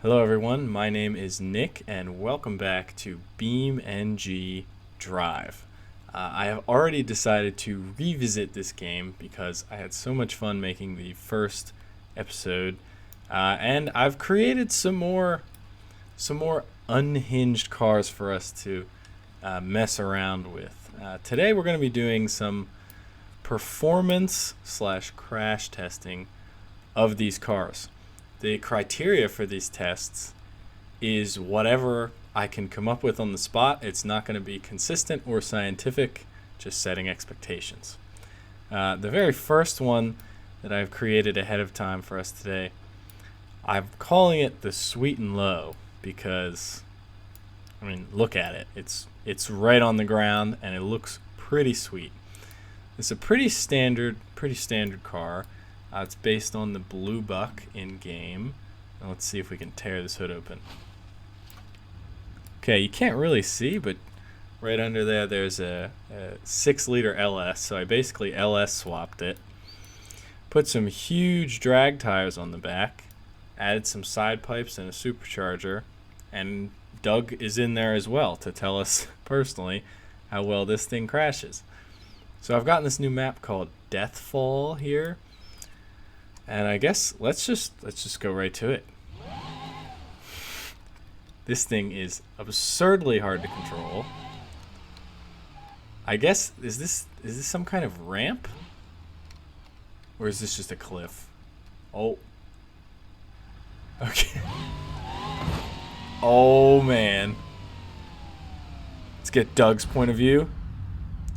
Hello everyone, my name is Nick and welcome back to BeamNG.drive. I have already decided to revisit this game because I had so much fun making the first episode, and I've created some more unhinged cars for us to mess around with. Today we're going to be doing some performance slash crash testing of these cars. The criteria for these tests is whatever I can come up with on the spot. It's not going to be consistent or scientific, just setting expectations. The very first one that I've created ahead of time for us today, I'm calling it the sweet and low because, I mean, look at it. It's right on the ground and it looks pretty sweet. It's a pretty standard car. It's based on the Blue Buck in game. And let's see if we can tear this hood open. Okay, you can't really see, but right under there's a 6-liter LS. So I basically LS swapped it. Put some huge drag tires on the back. Added some side pipes and a supercharger. And Doug is in there as well to tell us personally how well this thing crashes. So I've gotten this new map called Deathfall here. And I guess let's just go right to it. This thing is absurdly hard to control. I guess is this some kind of ramp? Or is this just a cliff? Oh. Okay. Oh man. Let's get Doug's point of view.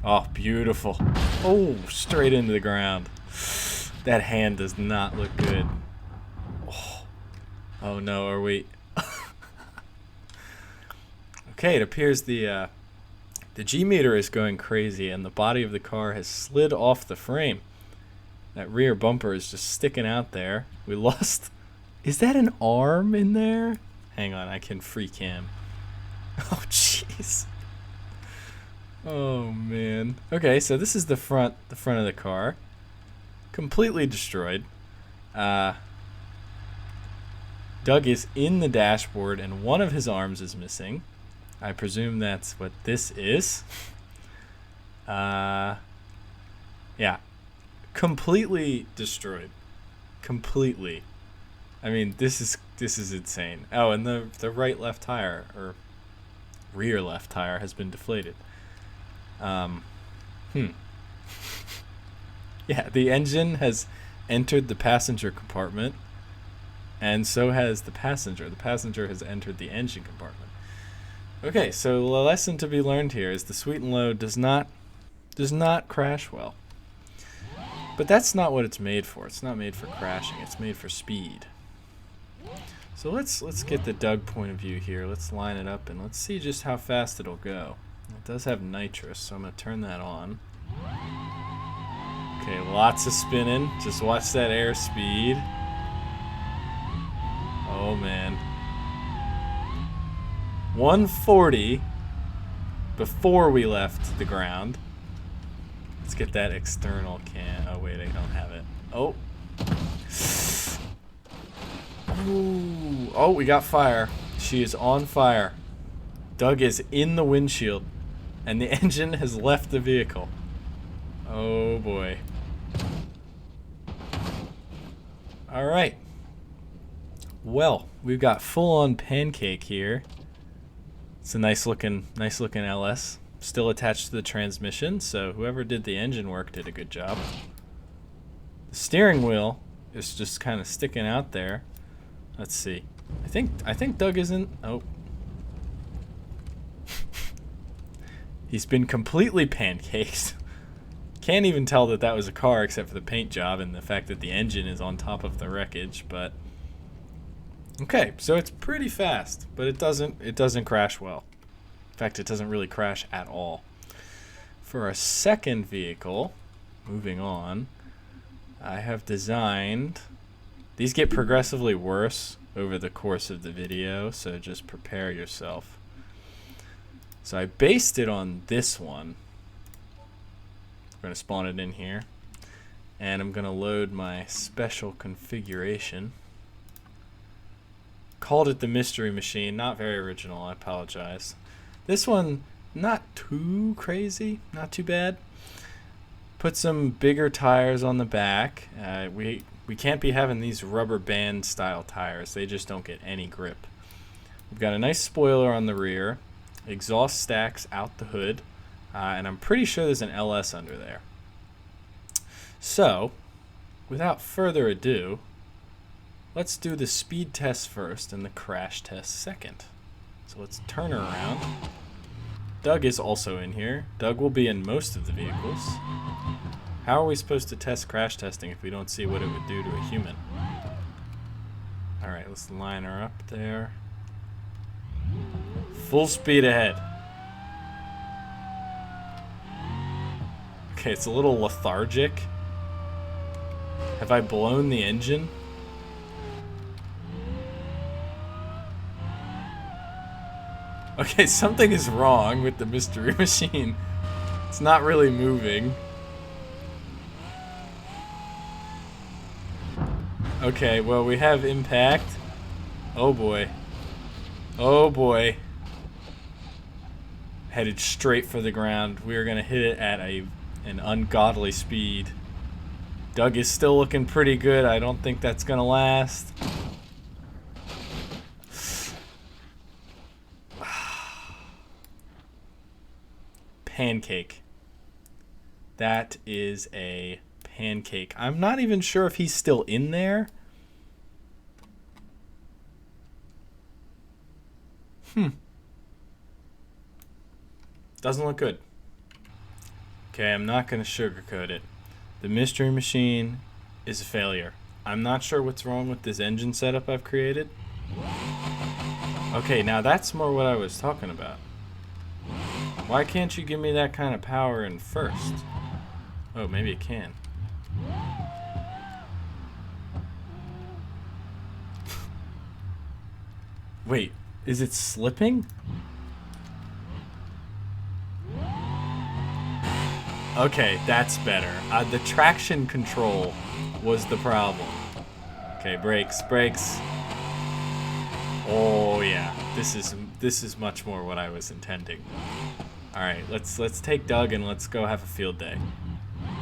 Oh, beautiful. Oh, straight into the ground. That hand does not look good. Oh no, are we? Okay, it appears the G meter is going crazy and the body of the car has slid off the frame. That rear bumper is just sticking out there. We lost. Is that an arm in there? Hang on, I can free cam. Oh jeez. Oh man. Okay, so this is the front of the car. Completely destroyed. Doug is in the dashboard and one of his arms is missing. I presume that's what this is. Yeah. Completely destroyed. Completely. I mean, this is insane. Oh, and the right left tire, or rear left tire, has been deflated. Yeah, the engine has entered the passenger compartment, and so has the passenger. The passenger has entered the engine compartment. Okay, so the lesson to be learned here is the sweet and low does not crash well. But that's not what it's made for. It's not made for crashing. It's made for speed. So let's get the Doug point of view here. Let's line it up and let's see just how fast it'll go. It does have nitrous, so I'm going to turn that on. Okay, lots of spinning. Just watch that airspeed. Oh man. 140 before we left the ground. Let's get that external can. Oh wait, I don't have it. Oh. Ooh. Oh, we got fire. She is on fire. Doug is in the windshield and the engine has left the vehicle. Oh boy. All right. Well, we've got full-on pancake here. It's a nice looking LS. Still attached to the transmission, so whoever did the engine work did a good job. The steering wheel is just kind of sticking out there. Let's see. I think Doug isn't. Oh. He's been completely pancaked. Can't even tell that was a car except for the paint job and the fact that the engine is on top of the wreckage, but okay, so it's pretty fast, but it doesn't crash well. In fact, it doesn't really crash at all. For a second vehicle, moving on, I have designed, these get progressively worse over the course of the video, so just prepare yourself. So I based it on this one. We're going to spawn it in here. And I'm going to load my special configuration. called it the Mystery Machine. Not very original, I apologize. This one, not too crazy, not too bad. Put some bigger tires on the back. We can't be having these rubber band style tires. They just don't get any grip. We've got a nice spoiler on the rear. Exhaust stacks out the hood. And I'm pretty sure there's an LS under there. So, without further ado, let's do the speed test first and the crash test second. So let's turn her around. Doug is also in here. Doug will be in most of the vehicles. How are we supposed to test crash testing if we don't see what it would do to a human? Alright, let's line her up there. Full speed ahead. Okay, it's a little lethargic. Have I blown the engine? Okay, something is wrong with the Mystery Machine. It's not really moving. Okay, well, we have impact. Oh boy. Oh boy. Headed straight for the ground. We are going to hit it at an ungodly speed. Doug is still looking pretty good. I don't think that's going to last. Pancake. That is a pancake. I'm not even sure if he's still in there. Doesn't look good. Okay, I'm not going to sugarcoat it. The Mystery Machine is a failure. I'm not sure what's wrong with this engine setup I've created. Okay, now that's more what I was talking about. Why can't you give me that kind of power in first? Oh, maybe it can. Wait, is it slipping? Okay, that's better. The traction control was the problem. Okay, brakes. Oh yeah, this is much more what I was intending. All right, let's take Doug and let's go have a field day.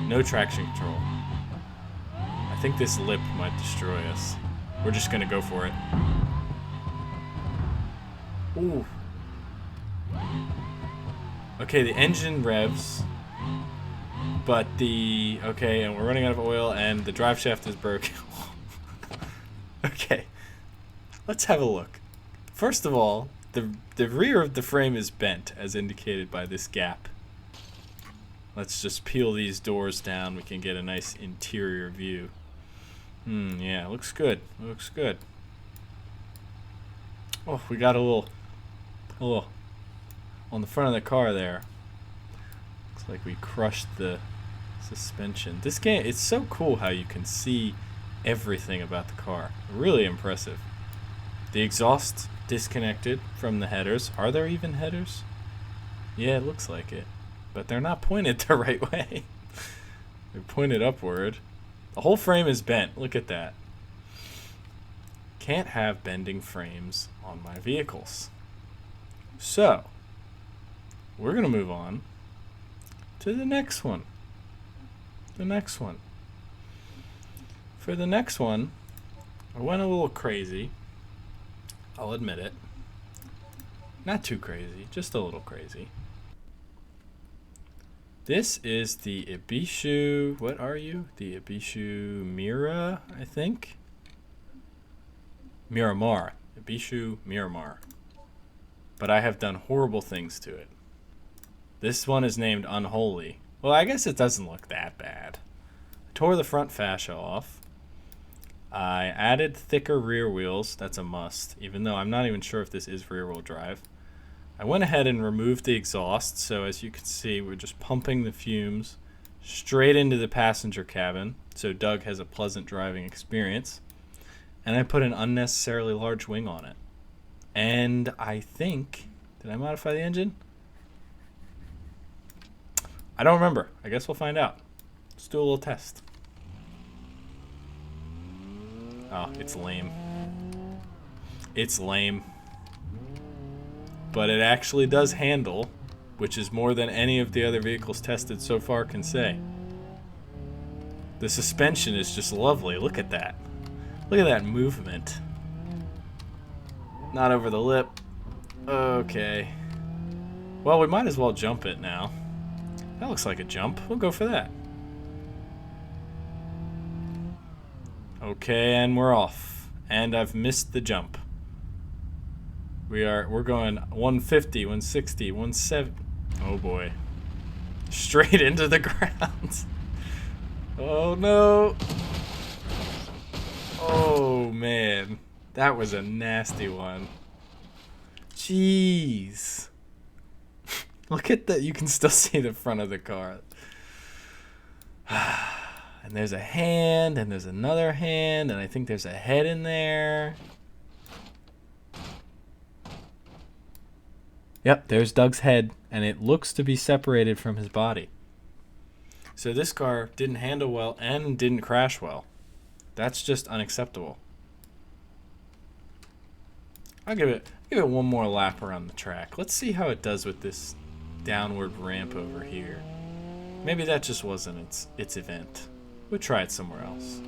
No traction control. I think this lip might destroy us. We're just gonna go for it. Ooh. Okay, the engine revs, but okay, and we're running out of oil, and the drive shaft is broken. Okay, let's have a look. First of all, the rear of the frame is bent, as indicated by this gap. Let's just peel these doors down. We can get a nice interior view. Yeah, looks good. Looks good. Oh, we got a little on the front of the car there. Looks like we crushed the suspension. This game, it's so cool how you can see everything about the car. Really impressive. The exhaust disconnected from the headers. Are there even headers? Yeah, it looks like it. But they're not pointed the right way. They're pointed upward. The whole frame is bent. Look at that. Can't have bending frames on my vehicles. So, we're going to move on to the next one. For the next one, I went a little crazy. I'll admit it. Not too crazy, just a little crazy. This is the Ibishu, what are you? The Ibishu Mira, I think? Miramar. Ibishu Miramar. But I have done horrible things to it. This one is named Unholy. Well, I guess it doesn't look that bad. I tore the front fascia off. I added thicker rear wheels. That's a must, even though I'm not even sure if this is rear-wheel drive. I went ahead and removed the exhaust, so as you can see, we're just pumping the fumes straight into the passenger cabin, so Doug has a pleasant driving experience. And I put an unnecessarily large wing on it. And I think, did I modify the engine? I don't remember. I guess we'll find out. Let's do a little test. Oh, it's lame. It's lame. But it actually does handle, which is more than any of the other vehicles tested so far can say. The suspension is just lovely. Look at that. Look at that movement. Not over the lip. Okay. Well, we might as well jump it now. That looks like a jump. We'll go for that. Okay, and we're off. And I've missed the jump. We're going 150, 160, 170. Oh boy. Straight into the ground. Oh no. Oh man. That was a nasty one. Jeez. Look at that. You can still see the front of the car. And there's a hand, and there's another hand, and I think there's a head in there. Yep, there's Doug's head, and it looks to be separated from his body. So this car didn't handle well and didn't crash well. That's just unacceptable. I'll give it one more lap around the track. Let's see how it does with this downward ramp over here. Maybe that just wasn't its event. We'll try it somewhere else.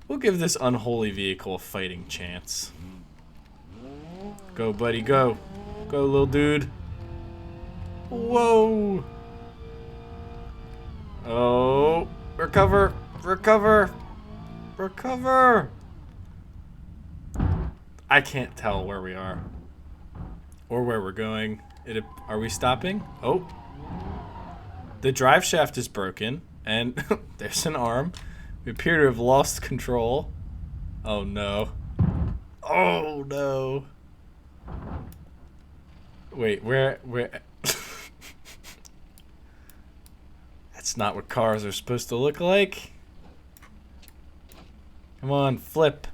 We'll give this unholy vehicle a fighting chance. Go, buddy, go. Go, little dude. Whoa. Oh, recover, recover, recover. I can't tell where we are or where we're going. Are we stopping? Oh, the drive shaft is broken and there's an arm. We appear to have lost control. Oh no. Oh no. Wait, where? That's not what cars are supposed to look like. Come on, flip.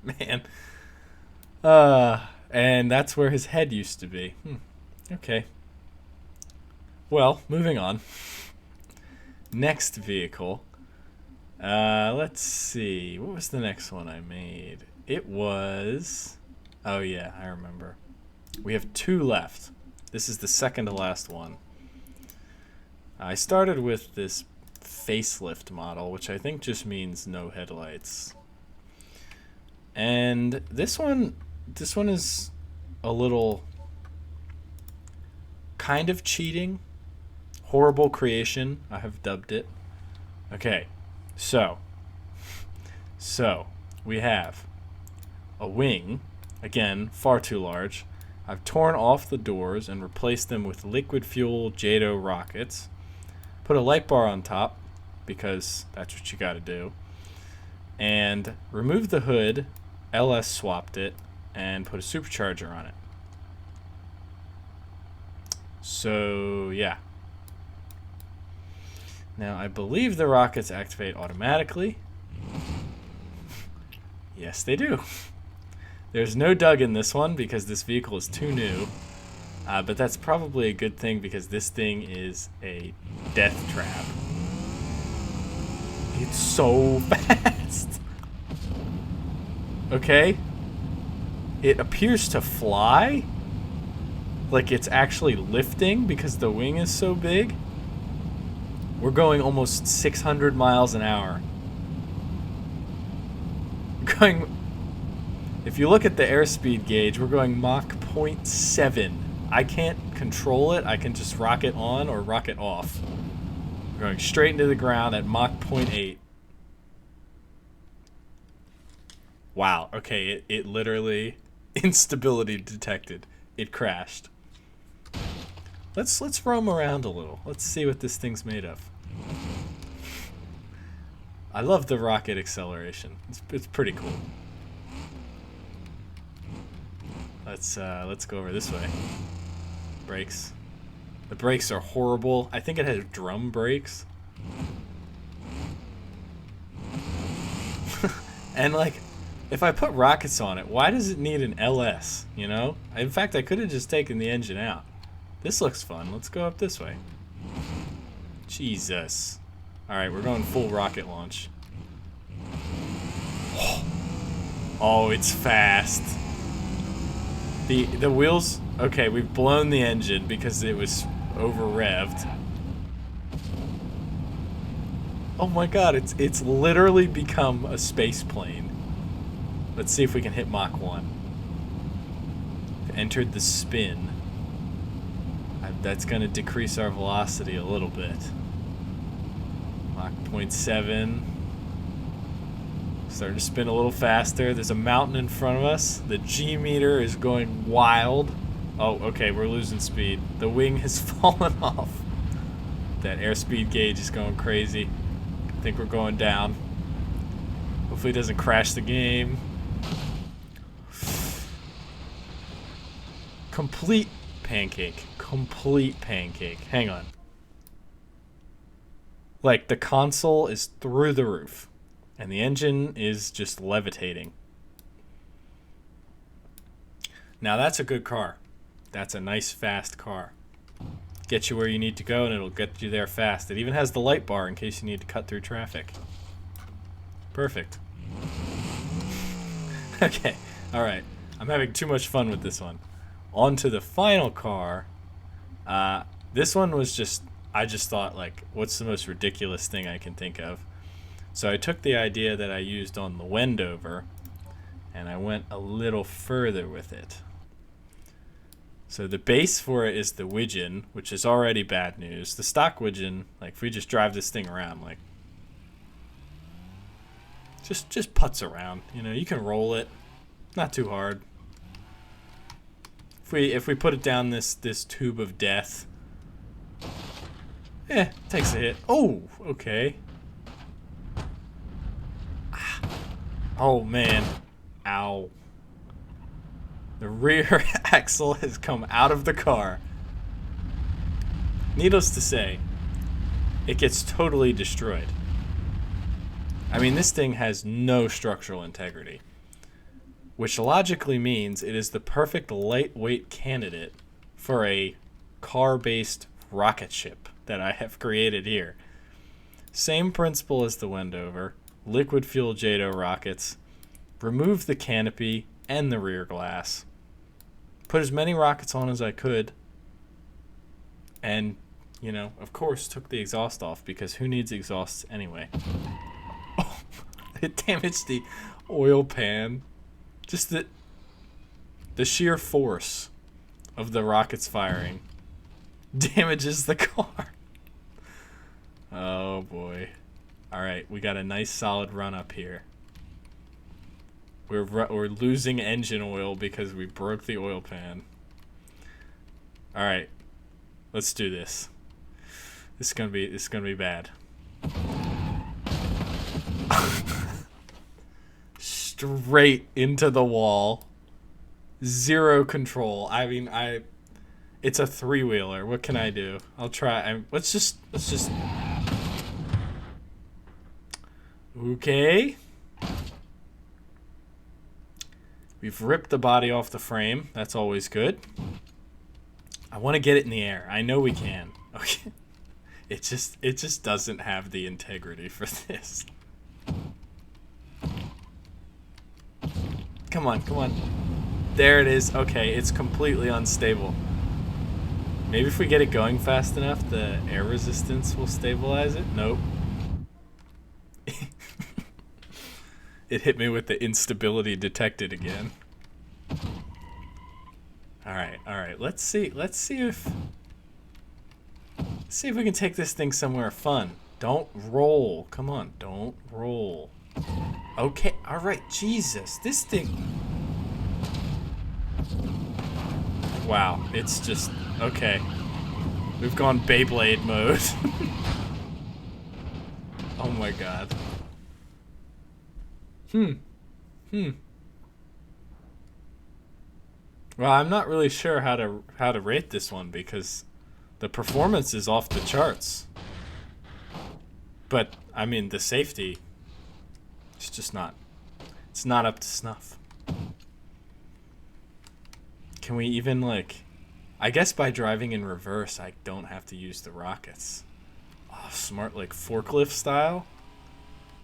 Man. And that's where his head used to be. Okay. Well, moving on. Next vehicle. Let's see. What was the next one I made? It was... Oh yeah, I remember. We have 2 left. This is the second to last one. I started with this facelift model, which I think just means no headlights. And this one is a little kind of cheating. Horrible creation, I have dubbed it. Okay, so we have a wing, again, far too large. I've torn off the doors and replaced them with liquid fuel JATO rockets. Put a light bar on top, because that's what you gotta do. And removed the hood, LS swapped it, and put a supercharger on it. So, yeah. Now, I believe the rockets activate automatically. Yes, they do. There's no Doug in this one because this vehicle is too new. But that's probably a good thing because this thing is a death trap. It's so fast. Okay. It appears to fly. Like it's actually lifting because the wing is so big. We're going almost 600 miles an hour. If you look at the airspeed gauge, we're going Mach 0.7. I can't control it. I can just rocket on or rocket off. We're going straight into the ground at Mach 0.8. Wow. Okay, it literally instability detected. It crashed. Let's roam around a little. Let's see what this thing's made of. I love the rocket acceleration. It's pretty cool. Let's go over this way. Brakes. The brakes are horrible. I think it has drum brakes. And like, if I put rockets on it, why does it need an LS? You know? In fact, I could have just taken the engine out. This looks fun. Let's go up this way. Jesus. Alright, we're going full rocket launch. Oh, it's fast. The wheels... Okay, we've blown the engine because it was over-revved. Oh my god, it's literally become a space plane. Let's see if we can hit Mach 1. Entered the spin. That's going to decrease our velocity a little bit. Mach 0.7. Starting to spin a little faster. There's a mountain in front of us. The G meter is going wild. Oh, okay, we're losing speed. The wing has fallen off. That airspeed gauge is going crazy. I think we're going down. Hopefully it doesn't crash the game. Complete pancake. Complete pancake. Hang on. Like, the console is through the roof. And the engine is just levitating. Now that's a good car. That's a nice, fast car. Get you where you need to go, and it'll get you there fast. It even has the light bar in case you need to cut through traffic. Perfect. Okay, alright. I'm having too much fun with this one. On to the final car. This one was just... I just thought, like, what's the most ridiculous thing I can think of? So I took the idea that I used on the Wendover, and I went a little further with it. So the base for it is the Widgeon, which is already bad news. The stock Widgeon, like, if we just drive this thing around, like, just putts around. You know, you can roll it, not too hard. If we put it down this tube of death, takes a hit. Oh, okay. Oh man, ow. The rear axle has come out of the car. Needless to say, it gets totally destroyed. I mean, this thing has no structural integrity, which logically means it is the perfect lightweight candidate for a car-based rocket ship that I have created here. Same principle as the Wendover. Liquid fuel JATO rockets. Remove the canopy and the rear glass. Put as many rockets on as I could. And, you know, of course, took the exhaust off because who needs exhausts anyway? Oh, it damaged the oil pan. Just the sheer force of the rockets firing damages the car. Oh boy. Alright, we got a nice solid run up here. We're losing engine oil because we broke the oil pan. Alright, let's do this. This is gonna be bad. Straight into the wall. Zero control. I mean, it's a three-wheeler. What can I do? I'll try. Let's just. Okay. We've ripped the body off the frame. That's always good. I want to get it in the air. I know we can. Okay. It just doesn't have the integrity for this. Come on, come on. There it is. Okay, it's completely unstable. Maybe if we get it going fast enough, the air resistance will stabilize it. Nope. It hit me with the instability detected again. Alright. Let's see if we can take this thing somewhere fun. Don't roll. Come on, don't roll. Okay, alright, Jesus. This thing. Wow, it's just okay. We've gone Beyblade mode. Oh my god. Well, I'm not really sure how to rate this one because the performance is off the charts. But I mean, the safety, it's just not. It's not up to snuff. Can we even, like, I guess by driving in reverse, I don't have to use the rockets. Oh, smart, like forklift style.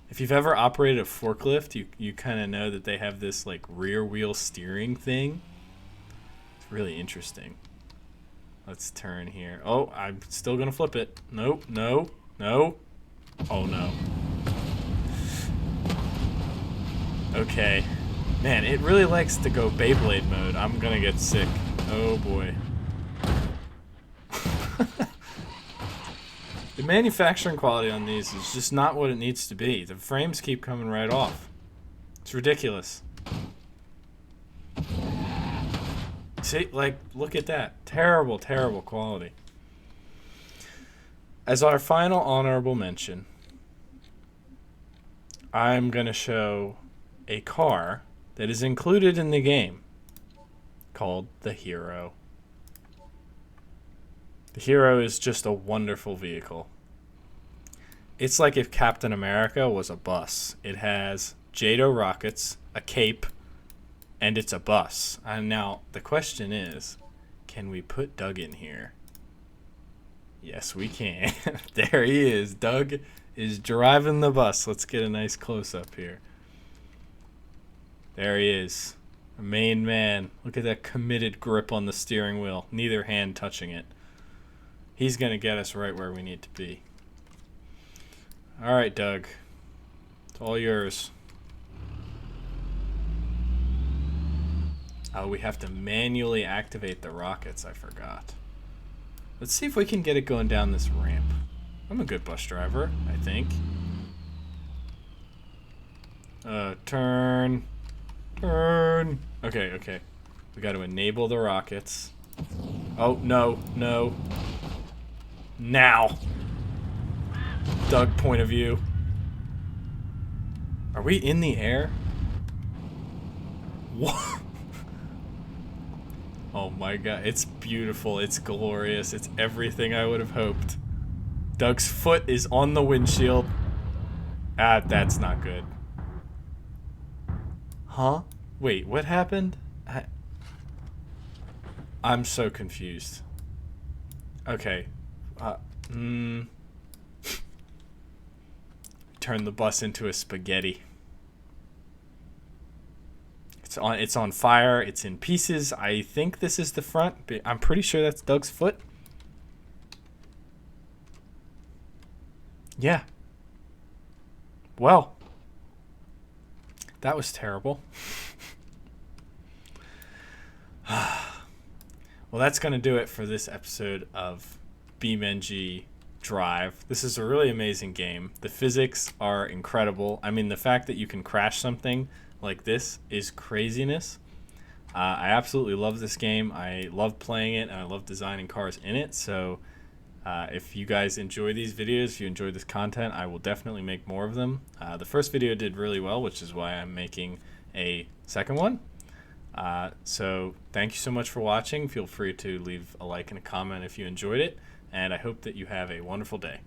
If you've ever operated a forklift, you kind of know that they have this like rear wheel steering thing. It's really interesting. Let's turn here. Oh, I'm still going to flip it. Nope, no, no. Oh, no. Okay. Man, it really likes to go Beyblade mode. I'm going to get sick. Oh, boy. The manufacturing quality on these is just not what it needs to be. The frames keep coming right off. It's ridiculous. See, like, look at that. Terrible, terrible quality. As our final honorable mention, I'm going to show a car that is included in the game called the Hero. The Hero is just a wonderful vehicle. It's like if Captain America was a bus. It has JATO rockets, a cape, and it's a bus. And now the question is, can we put Doug in here? Yes, we can. There he is. Doug is driving the bus. Let's get a nice close-up here. There he is. A main man. Look at that committed grip on the steering wheel. Neither hand touching it. He's going to get us right where we need to be. All right, Doug. It's all yours. Oh, we have to manually activate the rockets. I forgot. Let's see if we can get it going down this ramp. I'm a good bus driver, I think. Turn. Turn. Okay, okay. We got to enable the rockets. Oh, no, no. Now. Doug, point of view. Are we in the air? What? Oh my god, it's beautiful, it's glorious, it's everything I would have hoped. Doug's foot is on the windshield. Ah, that's not good. Huh? Wait, what happened? I'm so confused. Okay. Turn the bus into a spaghetti. It's on fire. It's in pieces. I think this is the front, but I'm pretty sure that's Doug's foot. Yeah. Well, that was terrible. Well, that's going to do it for this episode of BeamNG.drive. This is a really amazing game. The physics are incredible. I mean, the fact that you can crash something like this is craziness. I absolutely love this game. I love playing it, and I love designing cars in it. So if you guys enjoy these videos, if you enjoy this content, I will definitely make more of them. The first video did really well, which is why I'm making a second one. So thank you so much for watching. Feel free to leave a like and a comment if you enjoyed it, and I hope that you have a wonderful day.